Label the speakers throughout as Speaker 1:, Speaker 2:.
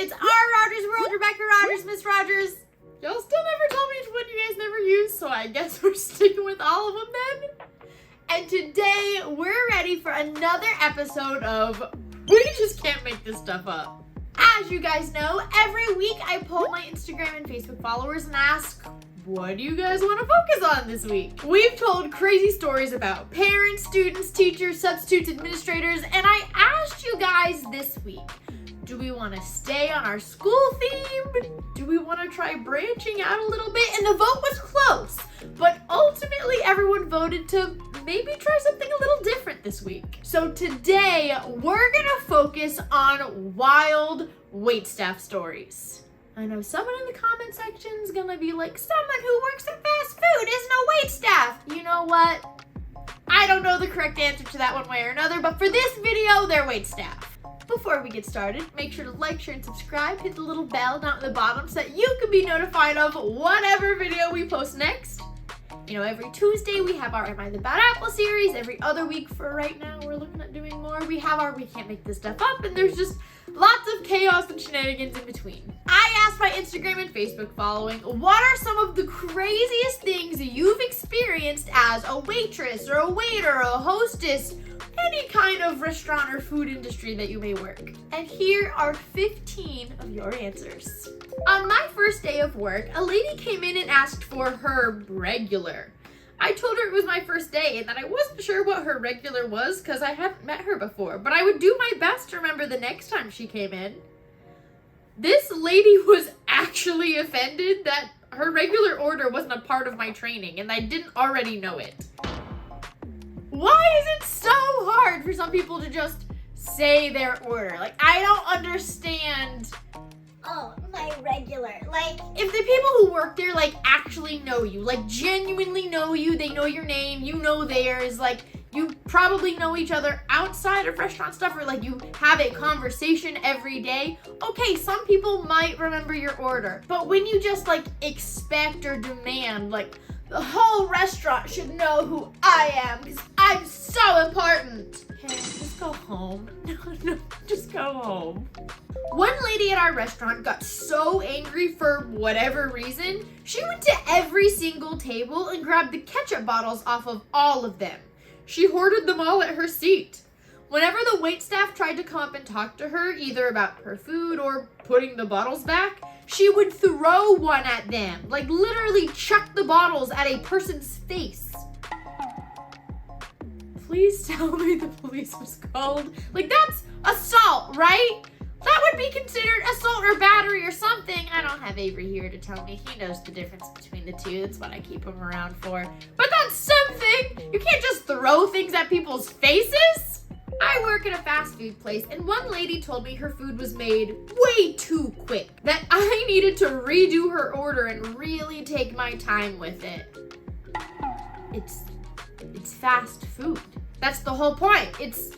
Speaker 1: It's our Rogers World, Rebecca Rogers, Miss Rogers. Y'all still never told me which one you guys never used, so I guess we're sticking with all of them then. And today, we're ready for another episode of We Just Can't Make This Stuff Up. As you guys know, every week I poll my Instagram and Facebook followers and ask, what do you guys want to focus on this week? We've told crazy stories about parents, students, teachers, substitutes, administrators, and I asked you guys this week, do we want to stay on our school theme? Do we want to try branching out a little bit? And the vote was close, but ultimately everyone voted to maybe try something a little different this week. So today, we're gonna focus on wild waitstaff stories. I know someone in the comment section is gonna be like, someone who works at fast food isn't a waitstaff. You know what? I don't know the correct answer to that one way or another, but for this video, they're waitstaff. Before we get started, make sure to like, share, and subscribe. Hit the little bell down at the bottom so that you can be notified of whatever video we post next. You know, every Tuesday we have our Am I the Bad Apple series. Every other week for right now, we're looking at doing more. We have our We Can't Make This Stuff Up, and there's just lots of chaos and shenanigans in between. I asked my Instagram and Facebook following, what are some of the craziest things you've experienced as a waitress or a waiter or a hostess, any kind of restaurant or food industry that you may work? And here are 15 of your answers. On my first day of work, a lady came in and asked for her regular. I told her it was my first day and that I wasn't sure what her regular was because I hadn't met her before, but I would do my best to remember the next time she came in. This lady was actually offended that her regular order wasn't a part of my training and I didn't already know it. Why is it so hard for some people to just say their order? Like, I don't understand.
Speaker 2: Oh, my regular. Like,
Speaker 1: if the people who work there, like, actually know you, like, genuinely know you, they know your name, you know theirs, like, you probably know each other outside of restaurant stuff, or, like, you have a conversation every day, okay, some people might remember your order. But when you just, like, expect or demand, like, the whole restaurant should know who I am, because I'm so important. Okay, just go home. No, just go home. One lady at our restaurant got so angry for whatever reason, she went to every single table and grabbed the ketchup bottles off of all of them. She hoarded them all at her seat. Whenever the waitstaff tried to come up and talk to her, either about her food or putting the bottles back, she would throw one at them, like literally chuck the bottles at a person's face. Please tell me the police was called. Like, that's assault, right? That would be considered assault or battery or something. I don't have Avery here to tell me. He knows the difference between the two. That's what I keep him around for. But that's something. You can't just throw things at people's faces. I work at a fast food place, and one lady told me her food was made way too quick, that I needed to redo her order and really take my time with it. It's fast food. That's the whole point. It's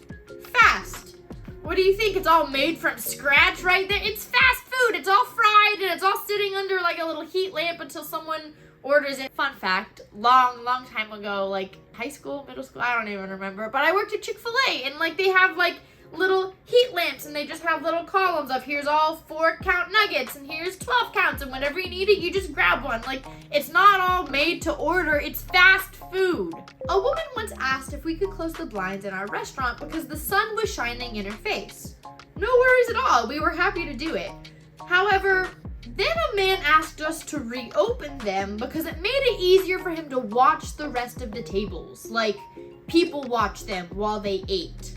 Speaker 1: fast. What do you think? It's all made from scratch right there? It's fast food. It's all fried and it's all sitting under like a little heat lamp until someone orders it. Fun fact, long time ago, like high school, middle school, I don't even remember, but I worked at Chick-fil-A and like they have like little heat lamps and they just have little columns of here's all 4-count nuggets and here's 12 counts and whenever you need it, you just grab one. Like, it's not all made to order, it's fast food. A woman once asked if we could close the blinds in our restaurant because the sun was shining in her face. No worries at all, we were happy to do it. However, then a man asked us to reopen them because it made it easier for him to watch the rest of the tables. Like, people watch them while they ate.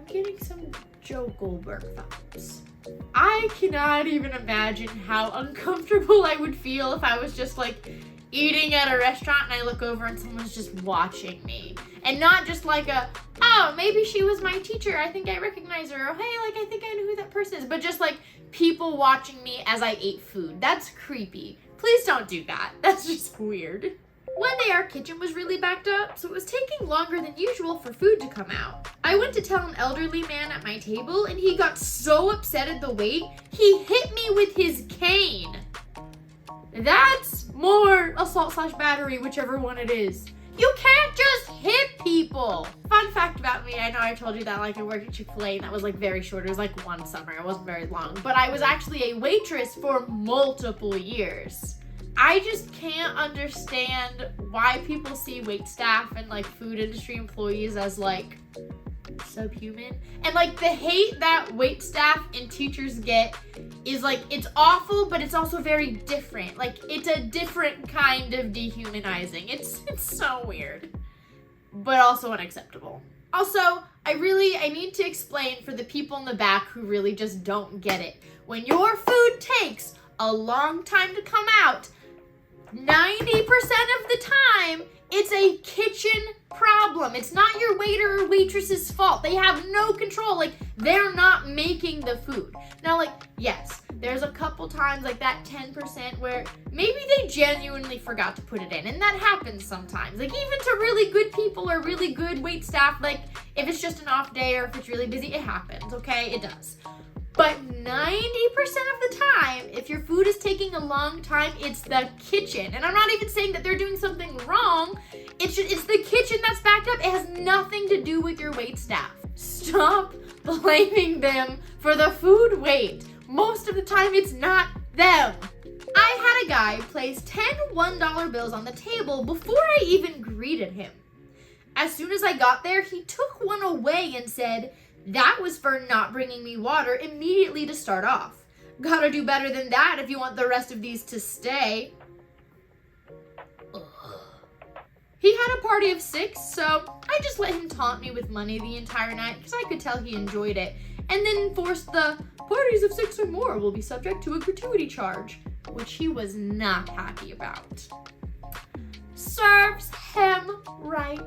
Speaker 1: Getting some Joe Goldberg vibes. I cannot even imagine how uncomfortable I would feel if I was just like eating at a restaurant and I look over and someone's just watching me. And not just like a, oh, maybe she was my teacher, I think I recognize her, or hey, like I think I know who that person is, but just like people watching me as I ate food. That's creepy. Please don't do that. That's just weird. One day our kitchen was really backed up, so it was taking longer than usual for food to come out. I went to tell an elderly man at my table and he got so upset at the wait, he hit me with his cane. That's more assault/battery, whichever one it is. You can't just hit people. Fun fact about me, I know I told you that like I worked at Chick-fil-A and that was like very short. It was like one summer, it wasn't very long. But I was actually a waitress for multiple years. I just can't understand why people see wait staff and like food industry employees as like subhuman. And like the hate that wait staff and teachers get is like, it's awful, but it's also very different. Like it's a different kind of dehumanizing. It's so weird, but also unacceptable. Also, I need to explain for the people in the back who really just don't get it. When your food takes a long time to come out, 90% of the time, it's a kitchen problem. It's not your waiter or waitress's fault. They have no control. Like, they're not making the food. Now, like, yes, there's a couple times, like that 10% where maybe they genuinely forgot to put it in. And that happens sometimes. Like, even to really good people or really good wait staff, like, if it's just an off day or if it's really busy, it happens, okay? It does. But 90% of the time, if your food is taking a long time, it's the kitchen. And I'm not even saying that they're doing something wrong. It's the kitchen that's backed up. It has nothing to do with your wait staff. Stop blaming them for the food wait. Most of the time, it's not them. I had a guy place 10 $1 bills on the table before I even greeted him. As soon as I got there, he took one away and said, "That was for not bringing me water immediately to start off. Gotta do better than that if you want the rest of these to stay." Ugh. He had a party of 6, so I just let him taunt me with money the entire night because I could tell he enjoyed it, and then enforced the "parties of 6 or more will be subject to a gratuity charge," which he was not happy about. Serves him right.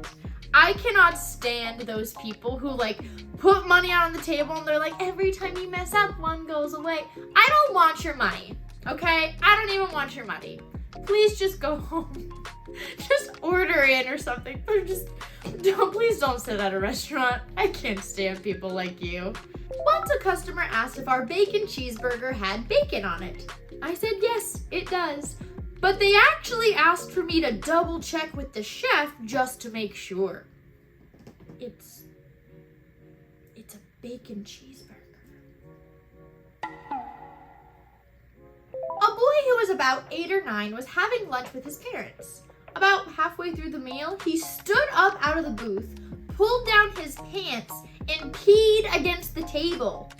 Speaker 1: I cannot stand those people who like put money out on the table and they're like, every time you mess up, one goes away. I don't want your money, okay? I don't even want your money. Please just go home. Just order in or something. Or just please don't sit at a restaurant. I can't stand people like you. Once a customer asked if our bacon cheeseburger had bacon on it. I said yes, it does. But they actually asked for me to double check with the chef just to make sure. It's a bacon cheeseburger. A boy who was about 8 or 9 was having lunch with his parents. About halfway through the meal, he stood up out of the booth, pulled down his pants, and peed against the table.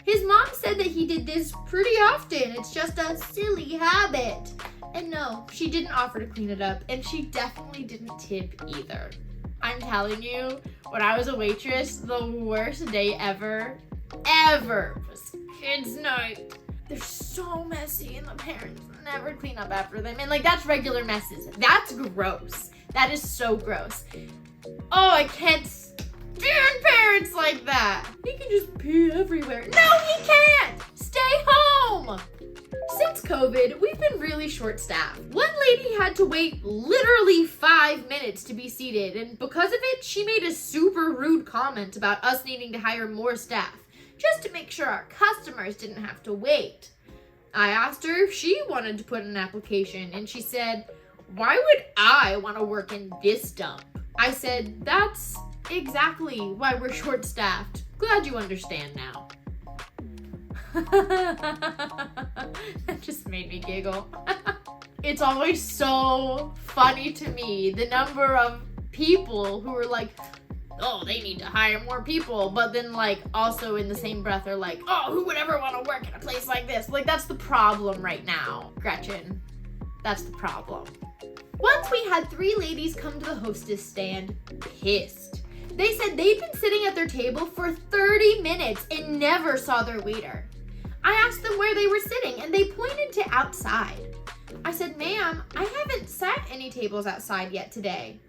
Speaker 1: His mom said that he did this pretty often. It's just a silly habit. And no, she didn't offer to clean it up, and she definitely didn't tip either. I'm telling you, when I was a waitress, the worst day ever was kids' night. They're so messy, and the parents never clean up after them. And like, that's regular messes. That's gross. That is so gross. Oh, I can't stand parents like that. He can just pee everywhere. No, he can't. Stay home. Since COVID, we've been really short-staffed. One lady had to wait literally 5 minutes to be seated, and because of it, she made a super rude comment about us needing to hire more staff, just to make sure our customers didn't have to wait. I asked her if she wanted to put in an application, and she said, "Why would I want to work in this dump?" I said, "That's exactly why we're short-staffed. Glad you understand now." That just made me giggle. It's always so funny to me, the number of people who are like, "Oh, they need to hire more people," but then like also in the same breath are like, "Oh, who would ever want to work in a place like this?" Like, that's the problem right now, Gretchen. That's the problem. Once we had 3 ladies come to the hostess stand, pissed. They said they'd been sitting at their table for 30 minutes and never saw their waiter. I asked them where they were sitting, and they pointed to outside. I said, "Ma'am, I haven't sat any tables outside yet today."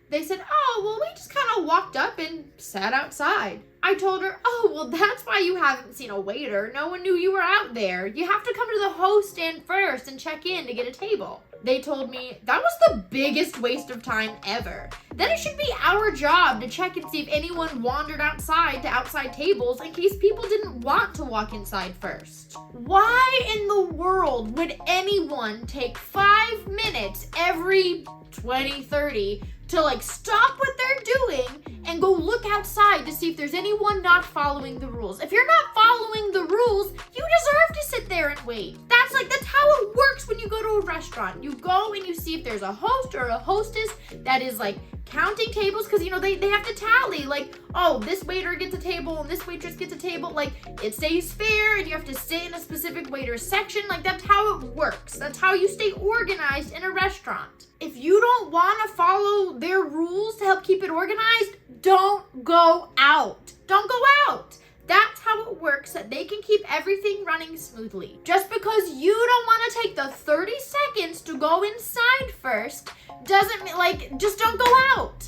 Speaker 1: They said, "Oh, well, we just kind of walked up and sat outside." I told her, "Oh, well, that's why you haven't seen a waiter. No one knew you were out there. You have to come to the host stand first and check in to get a table." They told me that was the biggest waste of time ever. Then it should be our job to check and see if anyone wandered outside to outside tables in case people didn't want to walk inside first. Why in the world would anyone take 5 minutes every 20, 30 to to like stop what they're doing and go look outside to see if there's anyone not following the rules. If you're not following the rules, you deserve to sit there and wait. That's how it works when you go to a restaurant. You go and you see if there's a host or a hostess that is like counting tables, because they have to tally, like, oh, this waiter gets a table and this waitress gets a table. Like, it stays fair and you have to sit in a specific waiter's section. Like, that's how it works. That's how you stay organized in a restaurant. If you don't want to follow their rules to help keep it organized, don't go out. Don't go out. That's how it works, that they can keep everything running smoothly. Just because you don't want to take the 30 seconds to go inside first doesn't mean, like, just don't go out.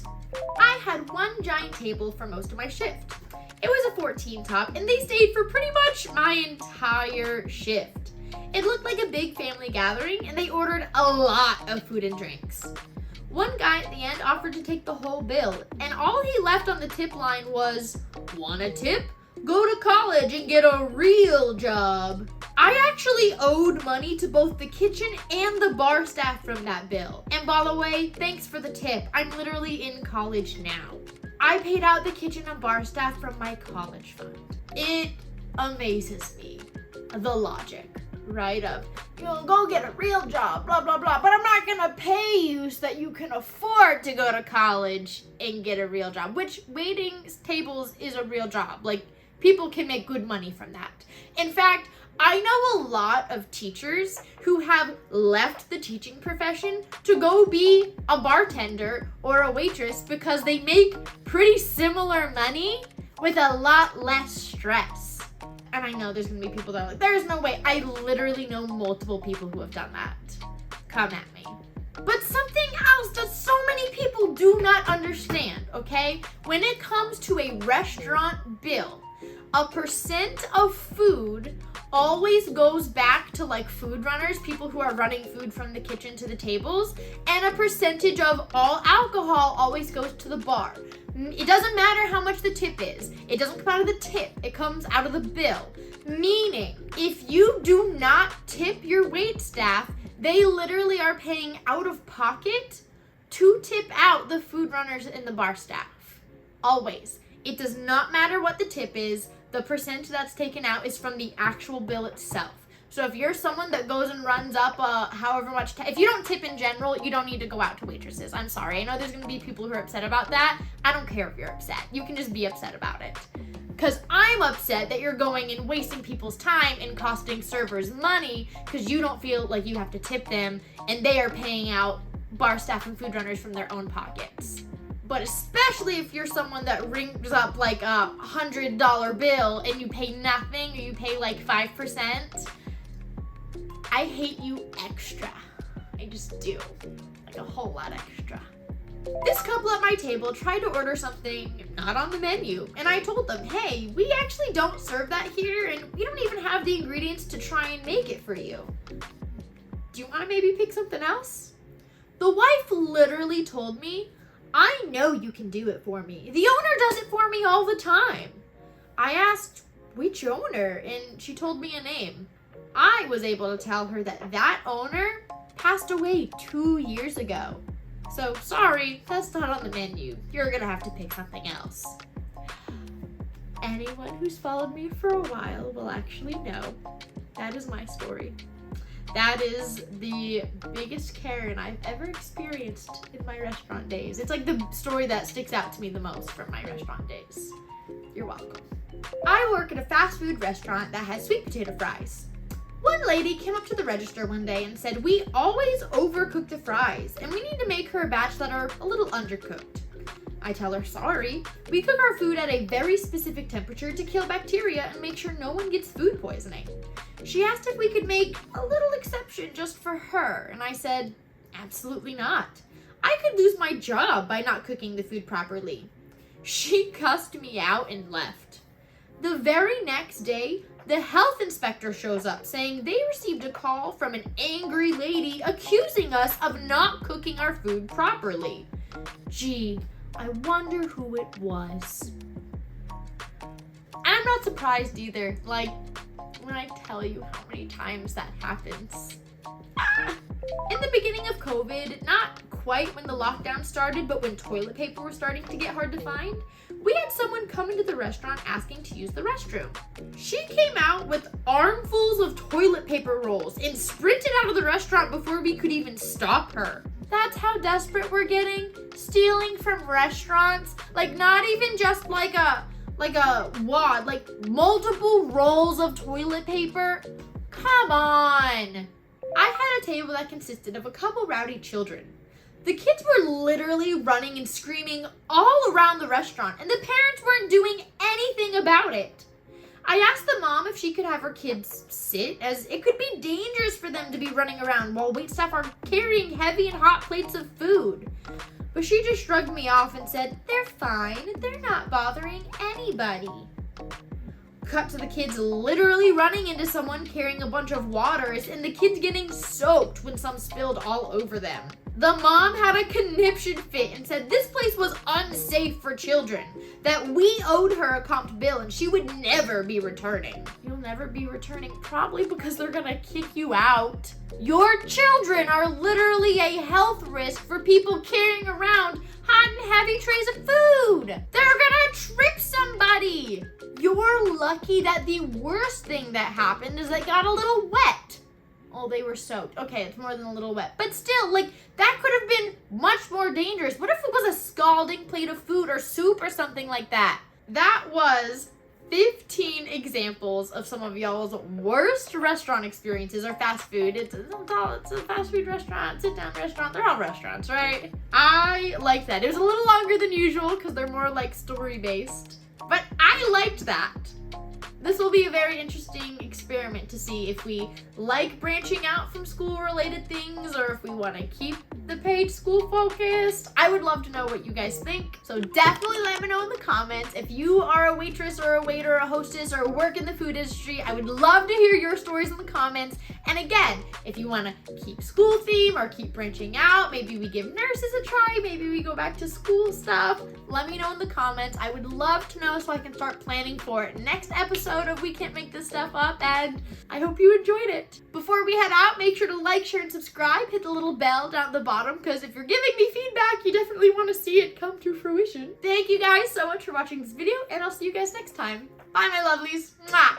Speaker 1: I had one giant table for most of my shift. It was a 14 top, and they stayed for pretty much my entire shift. It looked like a big family gathering, and they ordered a lot of food and drinks. One guy at the end offered to take the whole bill, and all he left on the tip line was, "Want a tip? Go to college and get a real job." I actually owed money to both the kitchen and the bar staff from that bill. And by the way, thanks for the tip. I'm literally in college now. I paid out the kitchen and bar staff from my college fund. It amazes me, the logic, right? Of, go get a real job, blah, blah, blah. But I'm not gonna pay you so that you can afford to go to college and get a real job, which waiting tables is a real job. Like, people can make good money from that. In fact, I know a lot of teachers who have left the teaching profession to go be a bartender or a waitress because they make pretty similar money with a lot less stress. And I know there's gonna be people that are like, there's no way. I literally know multiple people who have done that. Come at me. But something else that so many people do not understand, okay? When it comes to a restaurant bill, a percent of food always goes back to like food runners, people who are running food from the kitchen to the tables, and a percentage of all alcohol always goes to the bar. It doesn't matter how much the tip is. It doesn't come out of the tip. It comes out of the bill. Meaning, if you do not tip your wait staff, they literally are paying out of pocket to tip out the food runners and the bar staff. Always. It does not matter what the tip is. The percent that's taken out is from the actual bill itself. So if you're someone that goes and runs up however much, if you don't tip in general, you don't need to go out to waitresses. I'm sorry. I know there's going to be people who are upset about that. I don't care if you're upset. You can just be upset about it. Because I'm upset that you're going and wasting people's time and costing servers money because you don't feel like you have to tip them and they are paying out bar staff and food runners from their own pockets. But especially if you're someone that rings up like a $100 bill and you pay nothing, or you pay like 5%, I hate you extra. I just do. Like a whole lot extra. This couple at my table tried to order something not on the menu, and I told them, hey, we actually don't serve that here, and we don't even have the ingredients to try and make it for you. Do you want to maybe pick something else? The wife literally told me, I know you can do it for me. The owner does it for me all the time. I asked, which owner? And she told me a name. I was able to tell her that that owner passed away 2 years ago. So sorry, that's not on the menu. You're gonna have to pick something else. Anyone who's followed me for a while will actually know that is my story. That is the biggest Karen I've ever experienced in my restaurant days. It's like the story that sticks out to me the most from my restaurant days. You're welcome. I work at a fast food restaurant that has sweet potato fries. One lady came up to the register one day and said, we always overcook the fries and we need to make her a batch that are a little undercooked. I tell her, sorry, we cook our food at a very specific temperature to kill bacteria and make sure no one gets food poisoning. She asked if we could make a little exception just for her, and I said, absolutely not. I could lose my job by not cooking the food properly. She cussed me out and left. The very next day, the health inspector shows up saying they received a call from an angry lady accusing us of not cooking our food properly. Gee, I wonder who it was. I'm not surprised either, like, when I tell you how many times that happens. In the beginning of COVID, not quite when the lockdown started, but when toilet paper was starting to get hard to find, we had someone come into the restaurant asking to use the restroom. She came out with armfuls of toilet paper rolls and sprinted out of the restaurant before we could even stop her. That's how desperate we're getting? Stealing from restaurants? Like, not even just like a wad, like multiple rolls of toilet paper? Come on! I had a table that consisted of a couple rowdy children. The kids were literally running and screaming all around the restaurant, and the parents weren't doing anything about it. I asked the mom if she could have her kids sit, as it could be dangerous for them to be running around while waitstaff are carrying heavy and hot plates of food. But she just shrugged me off and said, "They're fine, they're not bothering anybody." Cut to the kids literally running into someone carrying a bunch of waters, and the kids getting soaked when some spilled all over them. The mom had a conniption fit and said this place was unsafe for children, that we owed her a comped bill and she would never be returning. You'll never be returning, probably because they're gonna kick you out. Your children are literally a health risk for people carrying around hot and heavy trays of food. They're gonna trip somebody. You're lucky that the worst thing that happened is they got a little wet. Oh, they were soaked. Okay, it's more than a little wet. But still, like, that could have been much more dangerous. What if it was a scalding plate of food or soup or something like that? That was 15 examples of some of y'all's worst restaurant experiences or fast food. It's a fast food restaurant, sit-down restaurant. They're all restaurants, right? I liked that. It was a little longer than usual because they're more like story-based. But I liked that. This will be a very interesting experiment to see if we like branching out from school-related things or if we want to keep the page school-focused. I would love to know what you guys think. So definitely let me know in the comments. If you are a waitress or a waiter or a hostess or work in the food industry, I would love to hear your stories in the comments. And again, if you want to keep school theme or keep branching out, maybe we give nurses a try, maybe we go back to school stuff, let me know in the comments. I would love to know so I can start planning for it. Next episode of We Can't Make This Stuff Up, and I hope you enjoyed it. Before we head out, make sure to like, share, and subscribe. Hit the little bell down at the bottom, because if you're giving me feedback, you definitely want to see it come to fruition. Thank you guys so much for watching this video, and I'll see you guys next time. Bye, my lovelies. Mwah!